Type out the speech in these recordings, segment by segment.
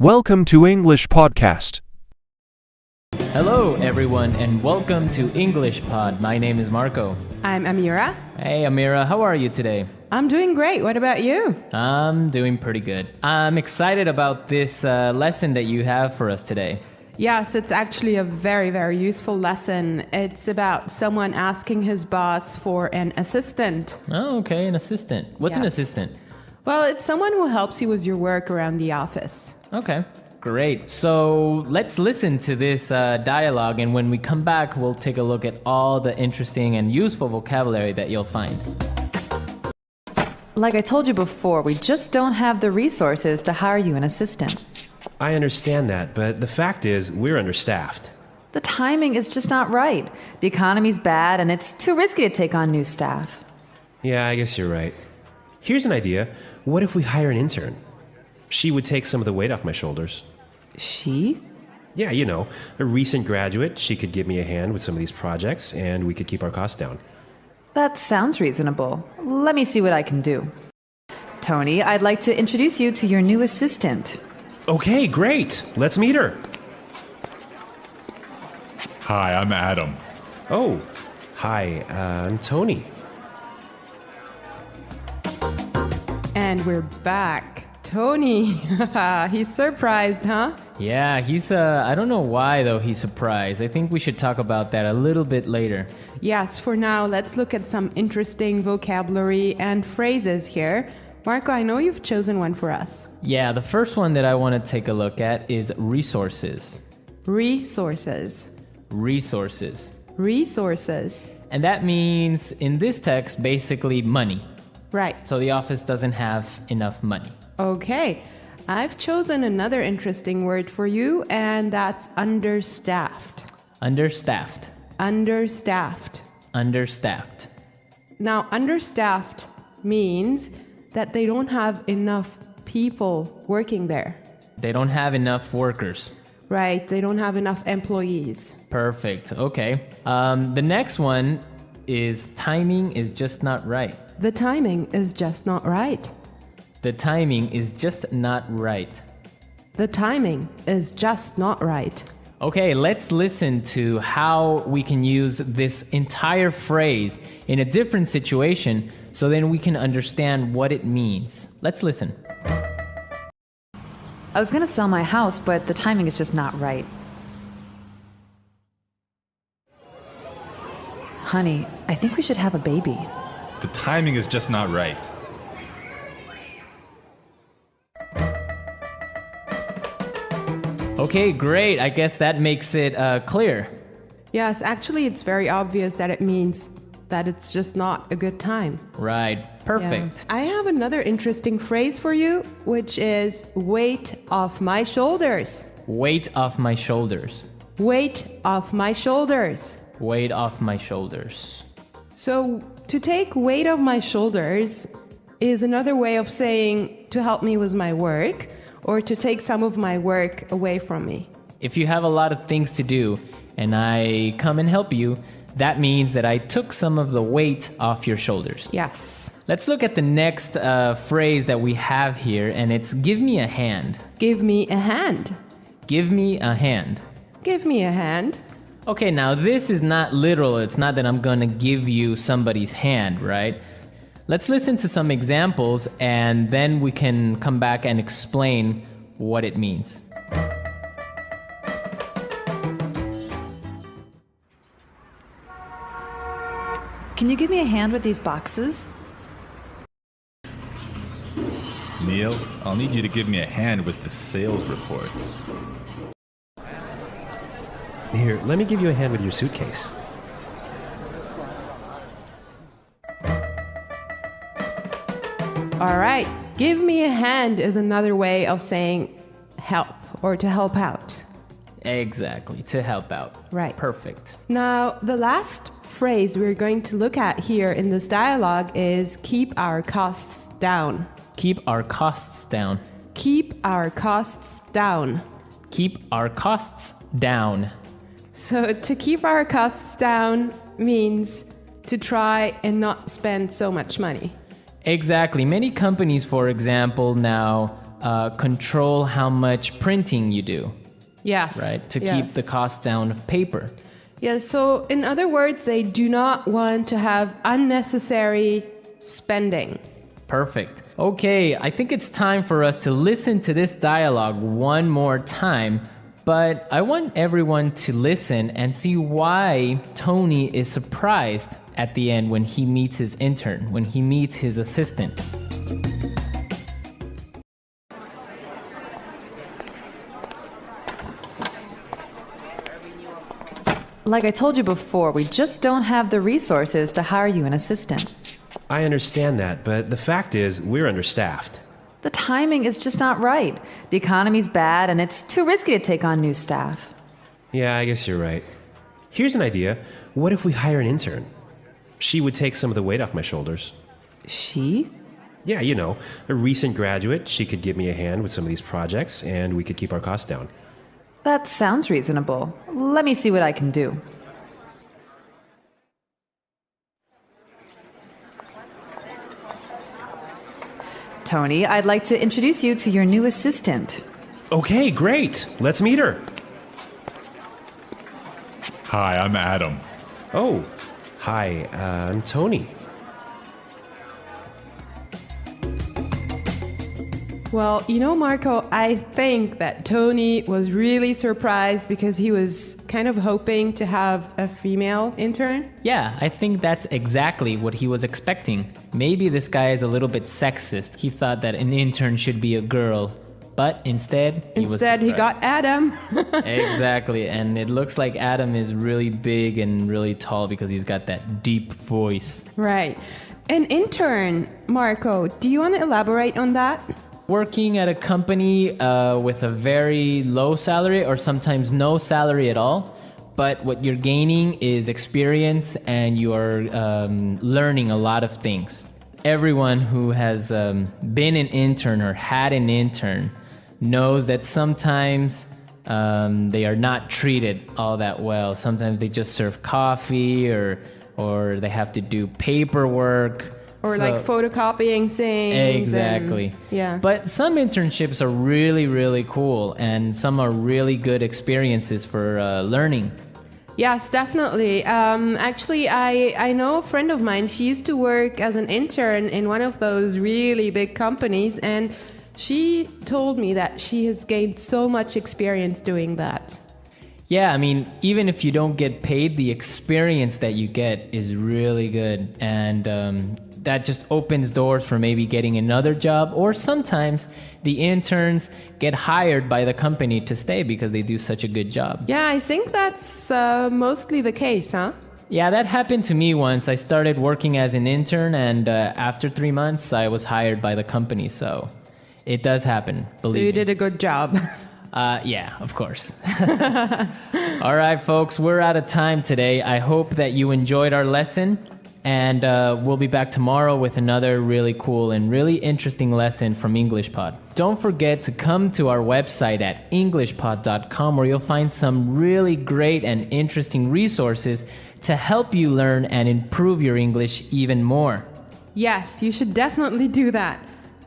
Welcome to English Podcast. Hello, everyone, and welcome to English Pod. My name is Marco. I'm Amira. Hey, Amira, how are you today? I'm doing great. What about you? I'm doing pretty good. I'm excited about this lesson that you have for us today. Yes, it's actually a very, very useful lesson. It's about someone asking his boss for an assistant. Oh, okay, an assistant. What's an Yes. assistant? Well, it's someone who helps you with your work around the office. Okay, great. So let's listen to this dialogue, and when we come back, we'll take a look at all the interesting and useful vocabulary that you'll find. Like I told you before, we just don't have the resources to hire you an assistant. I understand that, but the fact is, we're understaffed. The timing is just not right. The economy's bad, and it's too risky to take on new staff. Yeah, I guess you're right. Here's an idea. What if we hire an intern? She would take some of the weight off my shoulders. She? Yeah, you know, a recent graduate. She could give me a hand with some of these projects, and we could keep our costs down. That sounds reasonable. Let me see what I can do. Tony, I'd like to introduce you to your new assistant. Okay, great. Let's meet her. Hi, I'm Adam. Oh, hi, I'm Tony. And we're back. Tony. He's surprised, huh? Yeah, he's, I don't know why, though, he's surprised. I think we should talk about that a little bit later. Yes, for now, let's look at some interesting vocabulary and phrases here. Marco, I know you've chosen one for us. Yeah, the first one that I want to take a look at is resources. Resources. Resources. Resources. And that means, in this text, basically money. Right. So the office doesn't have enough money. Okay. I've chosen another interesting word for you, and that's understaffed. Understaffed. Understaffed. Understaffed. Now, understaffed means that they don't have enough people working there. They don't have enough workers. Right, they don't have enough employees. Perfect. Okay. The next one is timing is just not right. The timing is just not right. The timing is just not right. The timing is just not right. Okay, let's listen to how we can use this entire phrase in a different situation so then we can understand what it means. Let's listen. I was going to sell my house, but the timing is just not right. Honey, I think we should have a baby. The timing is just not right. Okay, great. I guess that makes it clear. Yes, actually, it's very obvious that it means that it's just not a good time. Right. Perfect. Yeah. I have another interesting phrase for you, which is weight off my shoulders. Weight off my shoulders. Weight off my shoulders. Weight off my shoulders. So, to take weight off my shoulders is another way of saying to help me with my work or to take some of my work away from me. If you have a lot of things to do and I come and help you, that means that I took some of the weight off your shoulders. Yes. Let's look at the next phrase that we have here, and it's give me a hand. Give me a hand. Give me a hand. Give me a hand. Okay, now this is not literal. It's not that I'm gonna give you somebody's hand, right? Let's listen to some examples, and then we can come back and explain what it means. Can you give me a hand with these boxes? Neil, I'll need you to give me a hand with the sales reports. Here, let me give you a hand with your suitcase. All right. Give me a hand is another way of saying help or to help out. Exactly, to help out. Right. Perfect. Now, the last phrase we're going to look at here in this dialogue is keep our costs down. Keep our costs down. Keep our costs down. Keep our costs down. So, to keep our costs down means to try and not spend so much money. Exactly. Many companies, for example, now control how much printing you do, Yes. right? To yes. keep the cost down of paper. Yeah, so in other words, they do not want to have unnecessary spending. Perfect. Okay, I think it's time for us to listen to this dialogue one more time, but I want everyone to listen and see why Tony is surprised at the end when he meets his intern, when he meets his assistant. Like I told you before, we just don't have the resources to hire you an assistant. I understand that, but the fact is, we're understaffed. The timing is just not right. The economy's bad, and it's too risky to take on new staff. Yeah, I guess you're right. Here's an idea. What if we hire an intern? She would take some of the weight off my shoulders. She? Yeah, you know, a recent graduate. She could give me a hand with some of these projects, and we could keep our costs down. That sounds reasonable. Let me see what I can do. Tony, I'd like to introduce you to your new assistant. Okay, great. Let's meet her. Hi, I'm Adam. Oh, hi, I'm Tony. Well, you know, Marco, I think that Tony was really surprised because he was kind of hoping to have a female intern. Yeah, I think that's exactly what he was expecting. Maybe this guy is a little bit sexist. He thought that an intern should be a girl, but instead he got Adam. Exactly, and it looks like Adam is really big and really tall because he's got that deep voice. Right. An intern, Marco, do you want to elaborate on that? Working at a company with a very low salary or sometimes no salary at all, but what you're gaining is experience and you are learning a lot of things. Everyone who has been an intern or had an intern knows that sometimes they are not treated all that well. Sometimes they just serve coffee or they have to do paperwork. Or like photocopying things. Exactly. Yeah. But some internships are really, really cool, and some are really good experiences for learning. Yes, definitely. Actually, I know a friend of mine. She used to work as an intern in one of those really big companies, and she told me that she has gained so much experience doing that. Yeah, I mean, even if you don't get paid, the experience that you get is really good, and that just opens doors for maybe getting another job, or sometimes the interns get hired by the company to stay because they do such a good job. Yeah, I think that's mostly the case, huh? Yeah, that happened to me once. I started working as an intern, and after 3 months, I was hired by the company, so it does happen, believe So you me. did a good job. Yeah, of course. All right, folks, we're out of time today. I hope that you enjoyed our lesson. And we'll be back tomorrow with another really cool and really interesting lesson from EnglishPod. Don't forget to come to our website at englishpod.com, where you'll find some really great and interesting resources to help you learn and improve your English even more. Yes, you should definitely do that.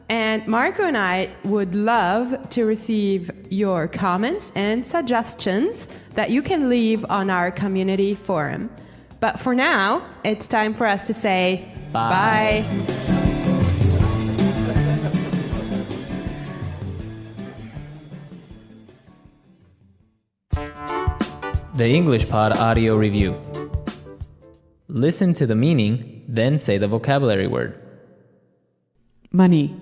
And Marco and I would love to receive your comments and suggestions that you can leave on our community forum. But for now, it's time for us to say bye. The EnglishPod audio review. Listen to the meaning, then say the vocabulary word. Money,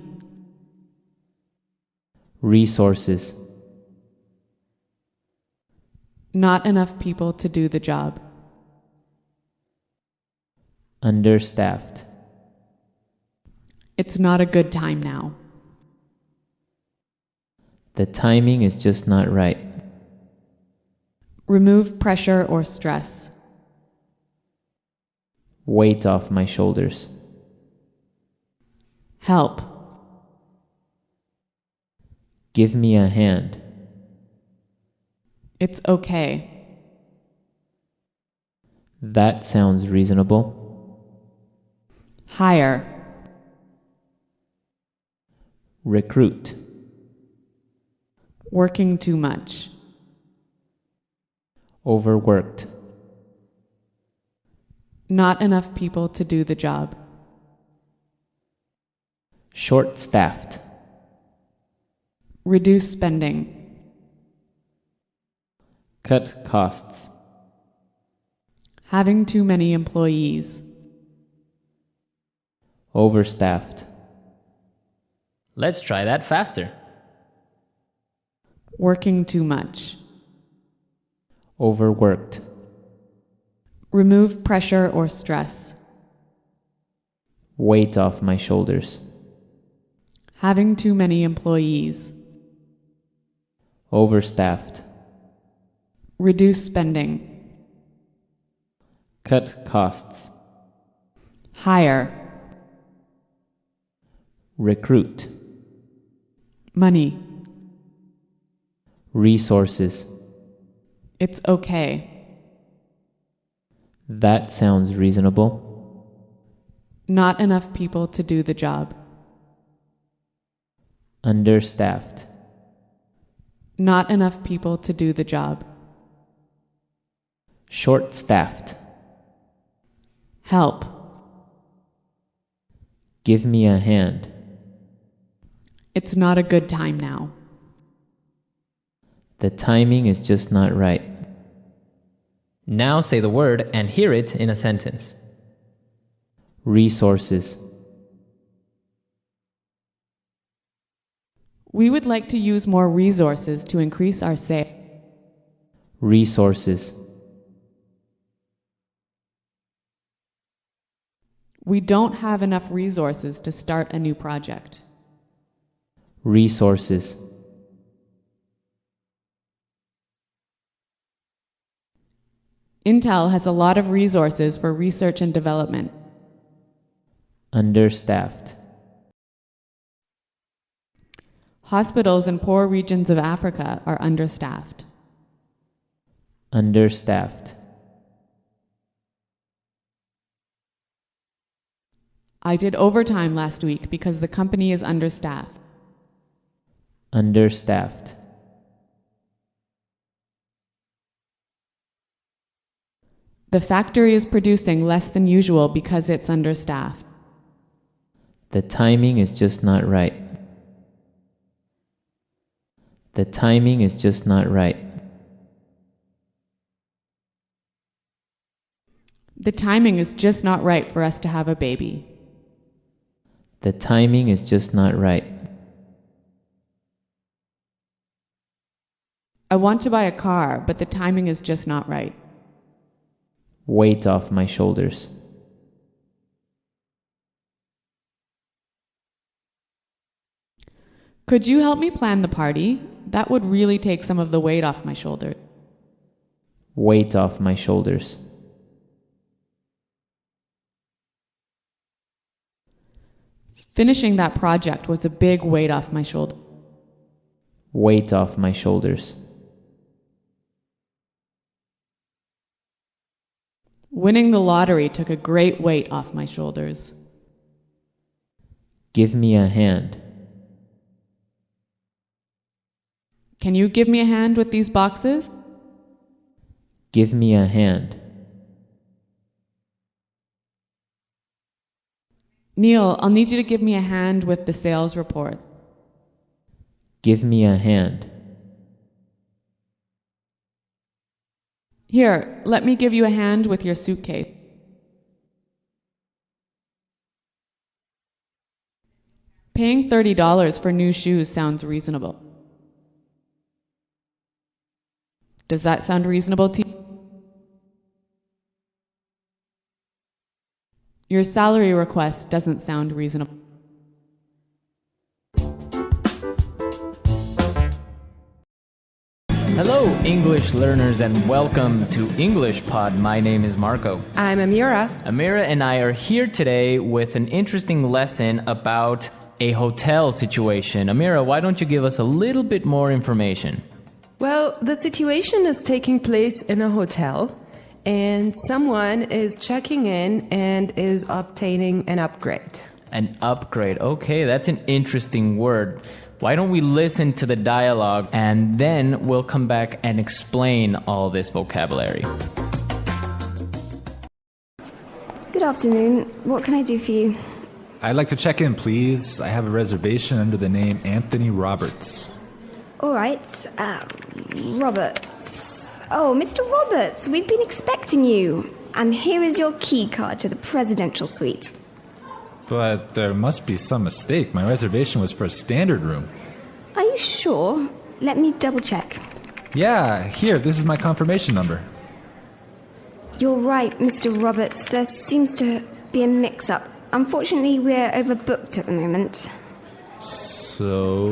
Resources. not enough people to do the job. Understaffed. It's not a good time now. The timing is just not right. Remove pressure or stress. Weight off my shoulders. Help. Give me a hand. It's okay. That sounds reasonable. Hire. Recruit. Working too much. Overworked. Not enough people to do the job. Short-staffed. Reduce spending. Cut costs. Having too many employees. Overstaffed. Let's try that faster. Working too much. Overworked. Remove pressure or stress. Weight off my shoulders. Having too many employees. Overstaffed. Reduce spending. Cut costs. Hire. Recruit. Money. Resources. It's okay. That sounds reasonable. Not enough people to do the job. Understaffed. Not enough people to do the job. Short-staffed. Help. Give me a hand. It's not a good time now. The timing is just not right. Now say the word and hear it in a sentence. Resources. We would like to use more resources to increase our sales. Resources. We don't have enough resources to start a new project. Resources. Intel has a lot of resources for research and development. Understaffed. Hospitals in poor regions of Africa are understaffed. Understaffed. I did overtime last week because the company is understaffed. Understaffed. The factory is producing less than usual because it's understaffed. The timing is just not right. The timing is just not right. The timing is just not right for us to have a baby. The timing is just not right. I want to buy a car, but the timing is just not right. Weight off my shoulders. Could you help me plan the party? That would really take some of the weight off my shoulders. Weight off my shoulders. Finishing that project was a big weight off my shoulders. Weight off my shoulders. Winning the lottery took a great weight off my shoulders. Give me a hand. Can you give me a hand with these boxes? Give me a hand. Neil, I'll need you to give me a hand with the sales report. Give me a hand. Here, let me give you a hand with your suitcase. Paying $30 for new shoes sounds reasonable. Does that sound reasonable to you? Your salary request doesn't sound reasonable. Hello, English learners, and welcome to English Pod. My name is Marco. I'm Amira. Amira and I are here today with an interesting lesson about a hotel situation. Amira, why don't you give us a little bit more information? Well, the situation is taking place in a hotel, and someone is checking in and is obtaining an upgrade. An upgrade. Okay, that's an interesting word. Why don't we listen to the dialogue and then we'll come back and explain all this vocabulary. Good afternoon. What can I do for you? I'd like to check in, please. I have a reservation under the name Anthony Roberts. All right. Roberts. Oh, Mr. Roberts, we've been expecting you. And here is your key card to the presidential suite. But there must be some mistake. My reservation was for a standard room. Are you sure? Let me double check. Yeah, here, this is my confirmation number. You're right, Mr. Roberts. There seems to be a mix-up. Unfortunately, we're overbooked at the moment. So...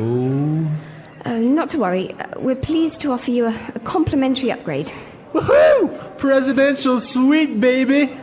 Not to worry. We're pleased to offer you a complimentary upgrade. Woohoo! Presidential suite, baby!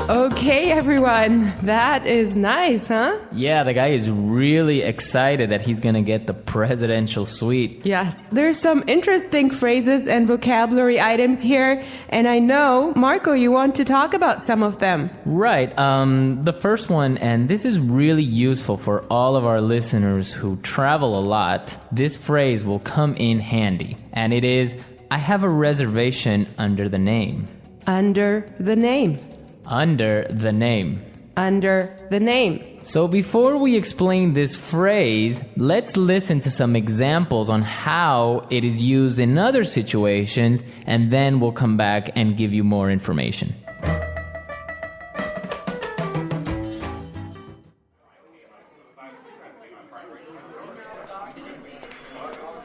Okay, everyone. That is nice, huh? Yeah, the guy is really excited that he's gonna get the presidential suite. Yes, there's some interesting phrases and vocabulary items here, and I know, Marco, you want to talk about some of them. Right. The first one, and this is really useful for all of our listeners who travel a lot, this phrase will come in handy. And it is, I have a reservation under the name. Under the name. Under the name. Under the name. So before we explain this phrase, let's listen to some examples on how it is used in other situations, and then we'll come back and give you more information.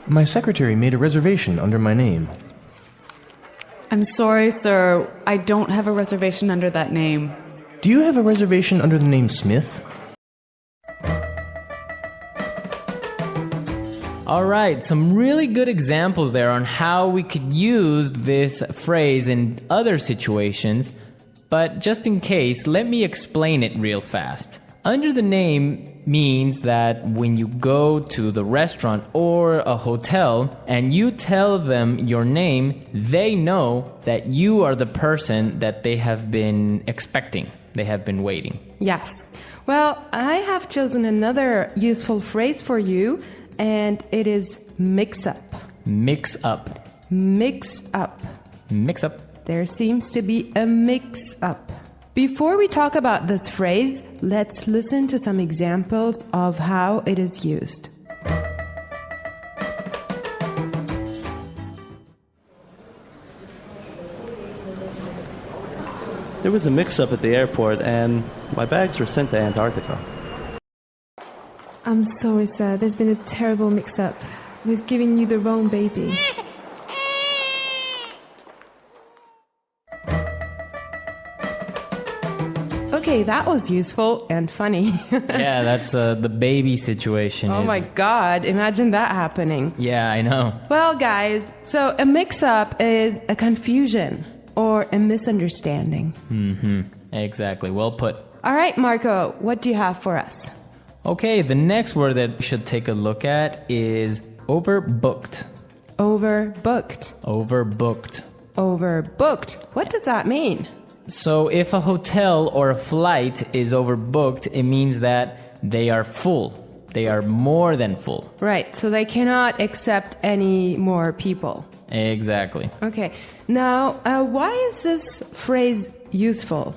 My secretary made a reservation under my name. I'm sorry, sir. I don't have a reservation under that name. Do you have a reservation under the name Smith? All right, some really good examples there on how we could use this phrase in other situations. But just in case, let me explain it real fast. Under the name means that when you go to the restaurant or a hotel and you tell them your name, they know that you are the person that they have been expecting. They have been waiting. Yes. Well, I have chosen another useful phrase for you, and it is mix up. Mix up. Mix up. Mix up. There seems to be a mix up. Before we talk about this phrase, let's listen to some examples of how it is used. There was a mix-up at the airport and my bags were sent to Antarctica. I'm sorry, sir. There's been a terrible mix-up. We've given you the wrong baby. Okay, that was useful and funny. Yeah, that's the baby situation. Oh my God, imagine that happening. Yeah, I know. Well, guys, so a mix-up is a confusion or a misunderstanding. Mm-hmm. Exactly. Well put. All right, Marco, what do you have for us? Okay, the next word that we should take a look at is overbooked. Overbooked. Overbooked. Overbooked. What does that mean? So if a hotel or a flight is overbooked, it means that they are full. They are more than full. Right, so they cannot accept any more people. Exactly. Okay, now why is this phrase useful?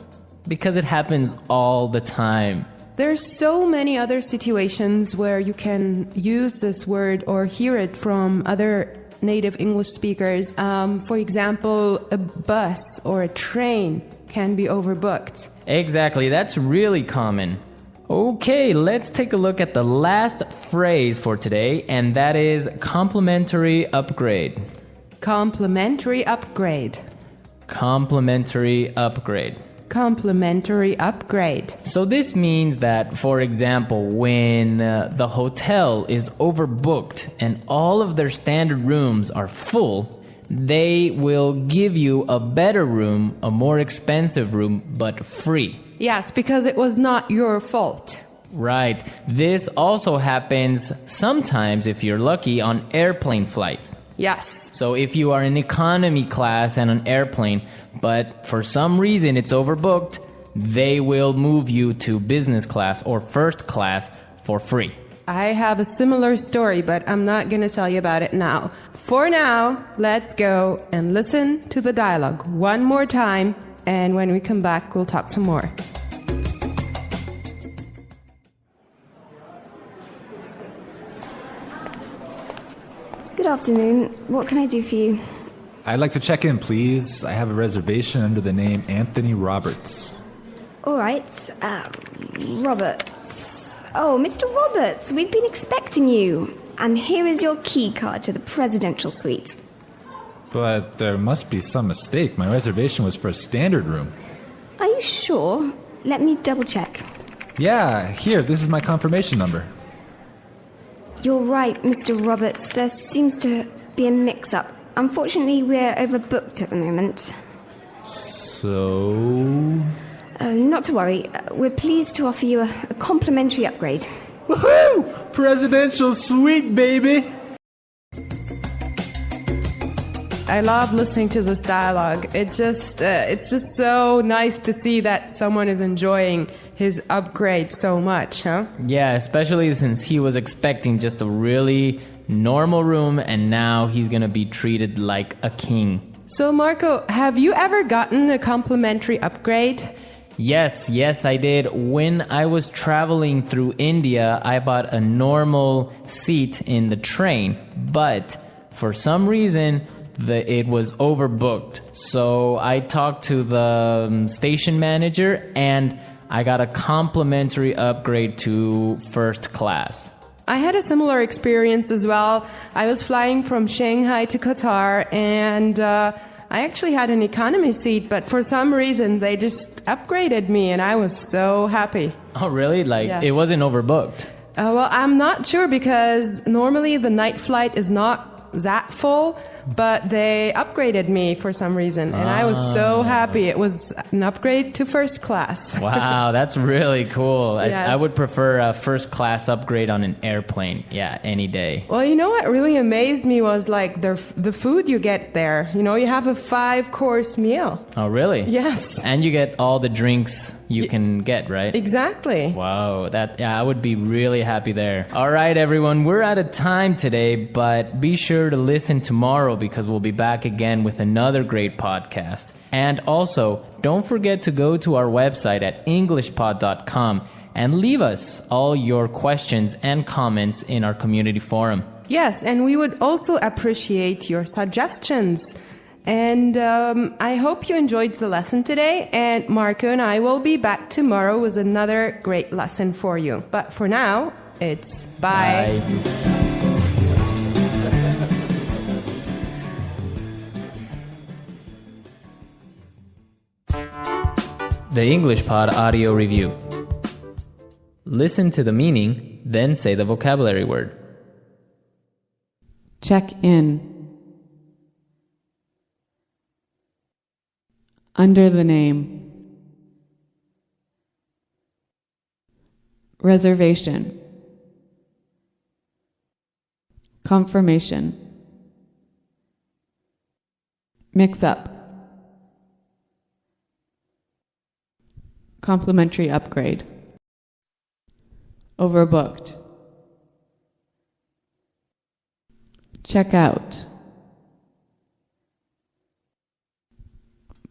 Because it happens all the time. There's so many other situations where you can use this word or hear it from other native English speakers. For example, a bus or a train can be overbooked. Exactly, that's really common. Okay, let's take a look at the last phrase for today, and that is complimentary upgrade. Complimentary upgrade. Complimentary upgrade. Complimentary upgrade. So this means that, for example, when the hotel is overbooked and all of their standard rooms are full, they will give you a better room, a more expensive room, but free. Yes, because it was not your fault. Right. This also happens sometimes, if you're lucky, on airplane flights. Yes. So if you are in economy class and an airplane, but for some reason it's overbooked, they will move you to business class or first class for free. I have a similar story, but I'm not going to tell you about it now. For now, let's go and listen to the dialogue one more time, and when we come back, we'll talk some more. Good afternoon. What can I do for you? I'd like to check in, please. I have a reservation under the name Anthony Roberts. All right. Roberts. Oh, Mr. Roberts, we've been expecting you. And here is your key card to the presidential suite. But there must be some mistake. My reservation was for a standard room. Are you sure? Let me double check. Yeah, here, this is my confirmation number. You're right, Mr. Roberts. There seems to be a mix-up. Unfortunately, we're overbooked at the moment. So? Not to worry. We're pleased to offer you a complimentary upgrade. Woohoo! Presidential suite, baby! I love listening to this dialogue. It's just so nice to see that someone is enjoying his upgrade so much, huh? Yeah, especially since he was expecting just a really normal room and now he's gonna be treated like a king. So Marco, have you ever gotten a complimentary upgrade? Yes, I did. When I was traveling through India, I bought a normal seat in the train, but for some reason, it was overbooked. So I talked to the station manager and I got a complimentary upgrade to first class. I had a similar experience as well. I was flying from Shanghai to Qatar and I actually had an economy seat, but for some reason they just upgraded me and I was so happy. Oh, really? Yes. It wasn't overbooked? Well, I'm not sure because normally the night flight is not that full, but they upgraded me for some reason and I was so happy. It was an upgrade to first class. Wow, that's really cool. Yes. I would prefer a first class upgrade on an airplane. Yeah, any day. Well, you know what really amazed me was like the food you get there. You know, you have a 5-course meal. Oh, really? Yes. And you get all the drinks you can get, right? Exactly. Wow, I would be really happy there. All right, everyone, we're out of time today, but be sure to listen tomorrow because we'll be back again with another great podcast. And also, don't forget to go to our website at englishpod.com and leave us all your questions and comments in our community forum. Yes, and we would also appreciate your suggestions. And I hope you enjoyed the lesson today, and Marco and I will be back tomorrow with another great lesson for you. But for now, it's bye. The English Pod Audio Review. Listen to the meaning, then say the vocabulary word. Check in. Under the name. Reservation. Confirmation. Mix up. Complimentary upgrade. Overbooked. Check out.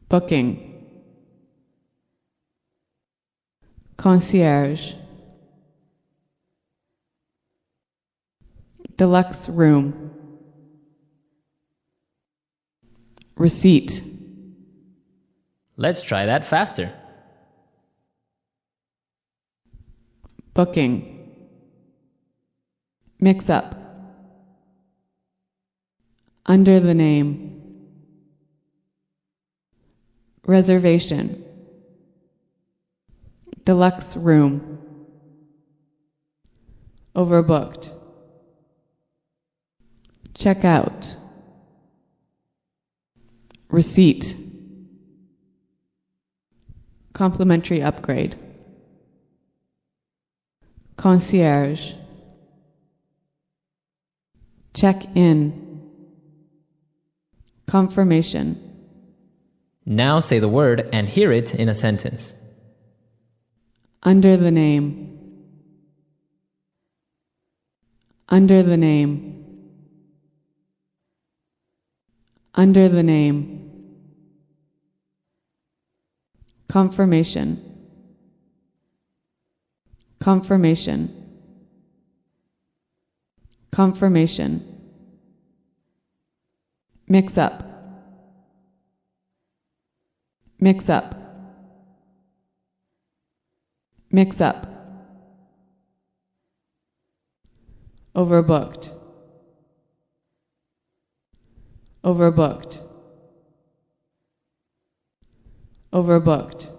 Booking. Concierge. Deluxe room. Receipt. Let's try that faster. Booking. Mix up. Under the name. Reservation. Deluxe room. Overbooked. Check out. Receipt. Complimentary upgrade. Concierge. Check in. Confirmation. Now say the word and hear it in a sentence. Under the name. Under the name. Under the name. Confirmation. Confirmation. Confirmation. Mix up. Mix up. Mix up. Overbooked. Overbooked. Overbooked.